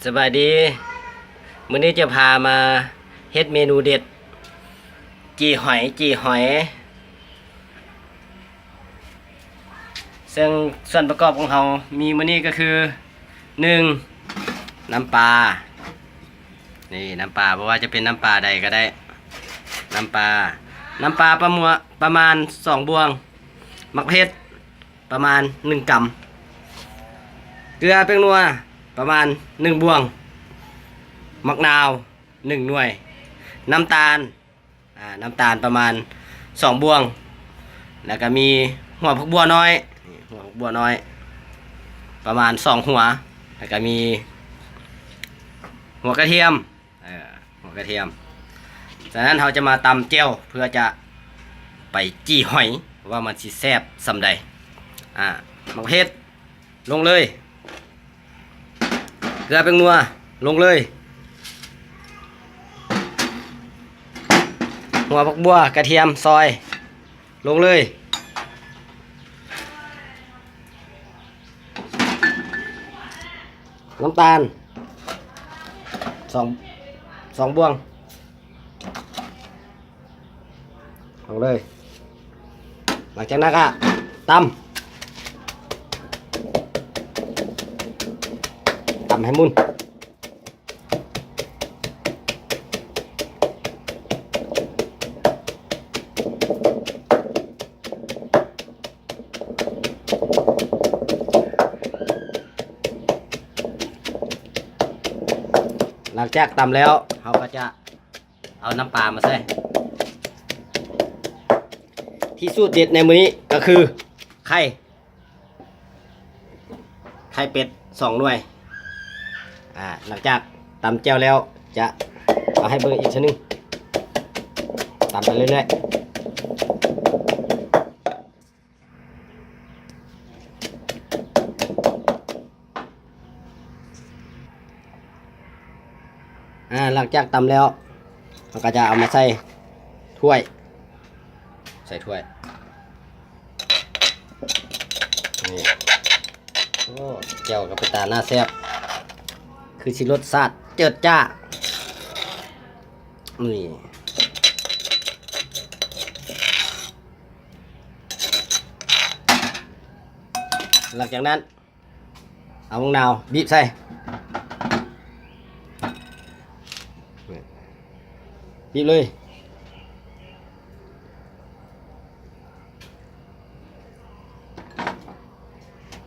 สบายดีมื้อนี้จะพามาเฮ็ดเมนูเด็ดจีหอยซึ่งส่วนประกอบของเรามีมื้อนี้ก็คือ1น้ำปลานี่น้ำปลาเพราะว่าจะเป็นน้ำปลาใดก็ได้น้ำปลาประมาณ2บวงมะเขือเทศประมาณ1กำเกลือเป็นนัวประมาณ1บวงมะนาว1หน่วยน้ำตาลประมาณ2บวงแล้วก็มีหัวผักบัวน้อยประมาณ2หัวแล้วก็มีหัวกระเทียมจากนั้นเราจะมาตำเจียวเพื่อจะไปจี้หอยว่ามันสิแซ่บสำใดมะเขือเทศลงเลยเกลือเป็นนัวลงเลยหัวผักบัวกระเทียมซอยลงเลยน้ำตาลสองบวงลงเลยหลังจากนั้นก็ตำให้มุนหลังจากตำแล้วเราก็จะเอาน้ำปลามาใส่ที่สูตรเด็ดในมื้อนี้ก็คือไข่เป็ด2หน่วยหลังจากตำแจ่วแล้วจะเอาให้เบิ่งอีกชนึงตำไปเรื่อยๆหลังจากตำแล้วเราก็จะเอามาใส่ถ้วยนี่โอ้แจ่วกับเป็นตาหน้าแซ่บคือสิรสชาติเจิดจ้านี่หลังจากนั้นเอามะนาวบีบใส่บีบเลย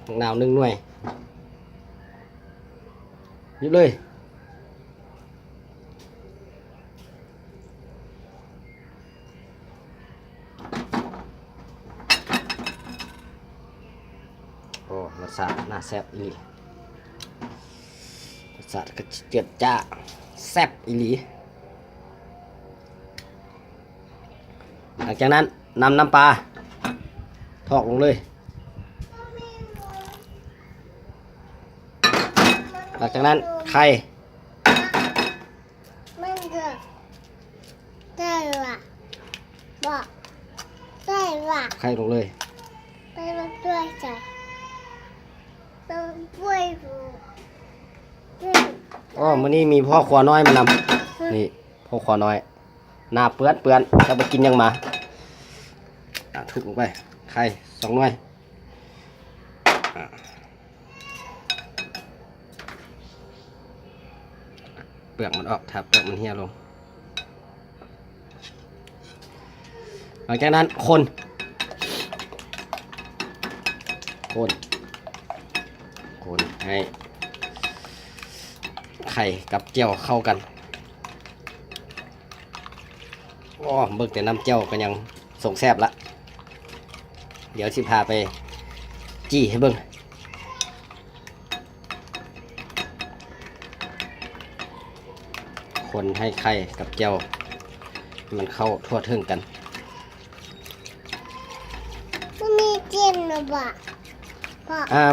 มะนาว1หน่วยบีบเลยโอ้รสชาติน่าแซ่บอีหลีรสชาติก็เจิดจ้าแซ่บอีหลีหลังจากนั้นนำน้ำปลาทอกลงเลยหลังจากนั้นไข่มันจะได้ละบอกได้ละไข่ลงเลยได้มาด้วยใจต้องช่วยดูมื้อนี้มีพ่อครัวน้อยมานำนี่พ่อครัวน้อยหน้าเปื้อนจะไปกินยังมาทุบลงไปไข่2หน่วยเปลือกมันออกถ้าเปลือกมันเหี่ยลงหลังจากนั้นคนให้ไข่กับเจียวเข้ากันเบิกแต่น้ำเจียวก็ยังส่งแซ่บละเดี๋ยวสิพาไปจี้ให้เบิ่งคนให้ไข่กับเจียวมันเข้าทั่วถึงกันมันมีเจนหรือเปล่า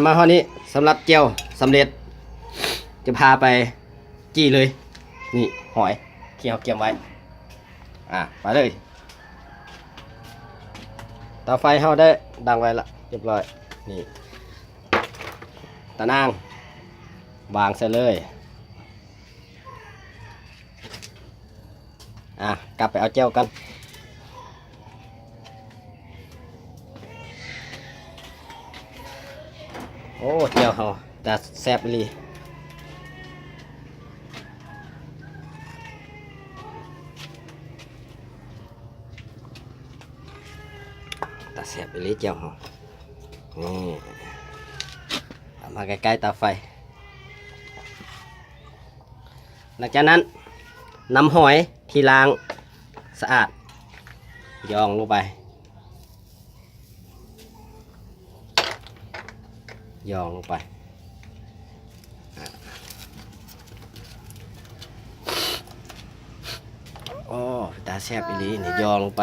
มาข้อนี้สำหรับเจียวสำเร็จจะพาไปจี้เลยนี่หอยที่เราเก็บไว้ไปเลยเตาไฟเราได้ดังไว้ละเรียบร้อยนี่ตะนางวางใส่เลย กลับไปเอาเจียวกันโอ้เจียวเขาแต่แซ่บอีหลีแต่แซ่บอีหลีเจียวเขานี่เอามาใกล้ๆเตาไฟหลังจากนั้นนำหอยที่ล้างสะอาดยองลงไปยองลงไปโอ้ตาแซ่บอีหลีนี่ยองลงไป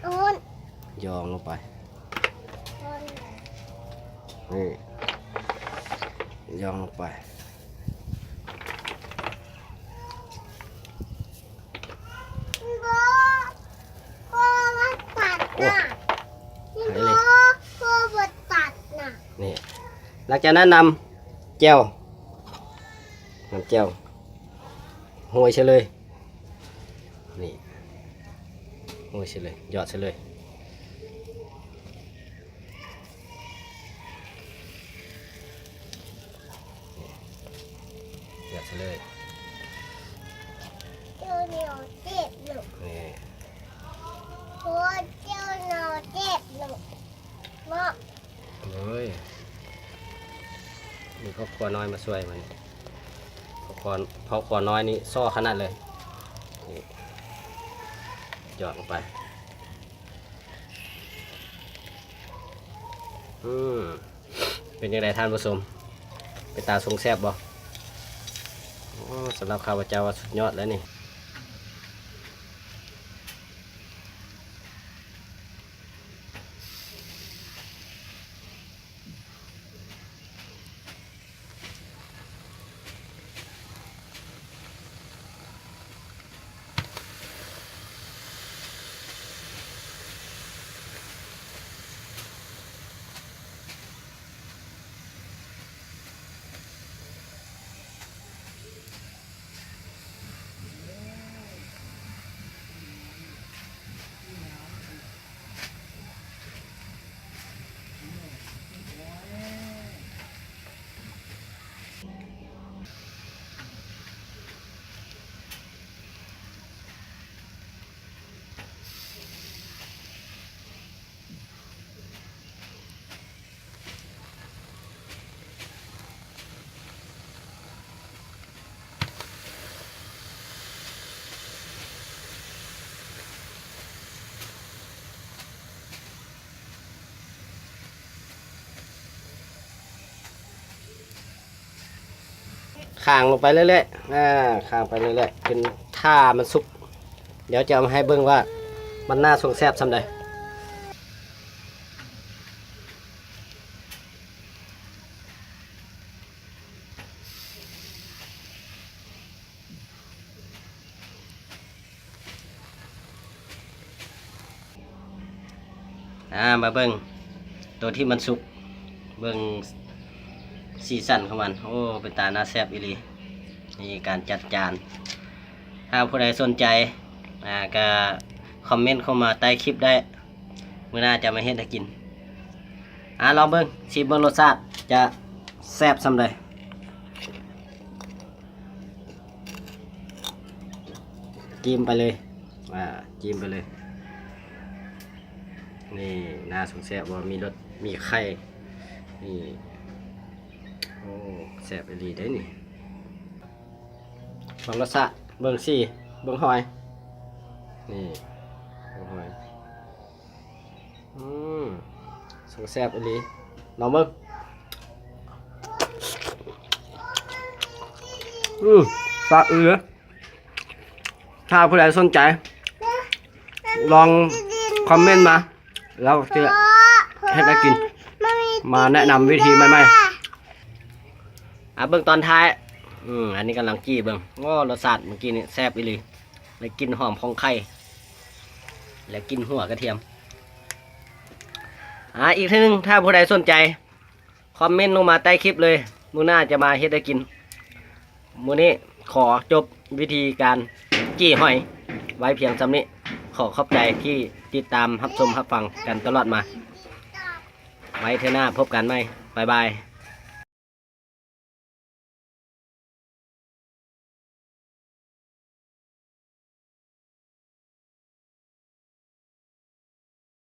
อุ่น ยองลงไป อุ่น นี่ยองลงไป โบโบมาตัดน่ะโบโบมาตัดน่ะ นี่หลังจากนั้นนำเจียวโรยเฉลยนี่โรยเฉลยหยอดเฉลยหยอดเฉลย เจ้าเหนียวเจ็บหนู นี่ โบเจ้าเหนียวเจ็บหนูเนาะ เฮ้ยมีครอบครัวน้อยมาช่วยมันครอบครัวน้อยนี่ซ่อขนาดเลยนี่หยอดลงไปเป็นยังไงท่านผู้ชมเป็นตาทรงแซ่บบ่โอ้สำหรับข้าพเจ้าว่าสุดยอดแล้วนี่ข้างลงไปเรื่อยๆข้างไปเรื่อยๆเป็นท่ามันสุกเดี๋ยวจะเอามาให้เบิ่งว่ามันน่าทรงแซ่บส่ำใดมาเบิ่งตัวที่มันสุกเบิ่งสีสันของมันโอ้เป็นตาหน้าแซ่บอีหลีนี่การจัดจานถ้าผู้ใดสนใจก็คอมเมนต์เข้ามาใต้คลิปได้มื้อหน้าจะมาเฮ็ดให้กินลองเบิ่งชิมเบิ่งรสชาติจะแซ่บส่ำใดจิ้มไปเลยจิ้มไปเลยนี่น่าสงแซ่บว่ามีรสมีไข่นี่โอ้แซ่บอีหลีได้นี่เบิ่งรสชาติเบิ่งสีเบิ่งหอยนี่เบิ่งหอยสงแซ่บอีหลีลองเบิ่งสะอื้อถ้าผู้ใดสนใจลองคอมเมนต์มาแล้วจะให้ได้กินมาแนะนำวิธีใหม่ๆเบิ่งตอนท้ายอันนี้กำลังจี้เบิ่งรสชาติเมื่อกี้นี่แซ่บอีหลีและกลิ่นหอมของไข่และกลิ่นหัวกระเทียมอีกทีนึงถ้าผู้ใดสนใจคอมเมนต์ลงมาใต้คลิปเลยมื้อหน้าจะมาเฮ็ดให้กินมื้อนี้ขอจบวิธีการจี้หอย ไว้เพียงซ้ำนี้ขอขอบใจที่ติดตามรับชมรับฟังกันตลอดมา ไว้เทอหน้าพบกันไหมบ๊ายบาย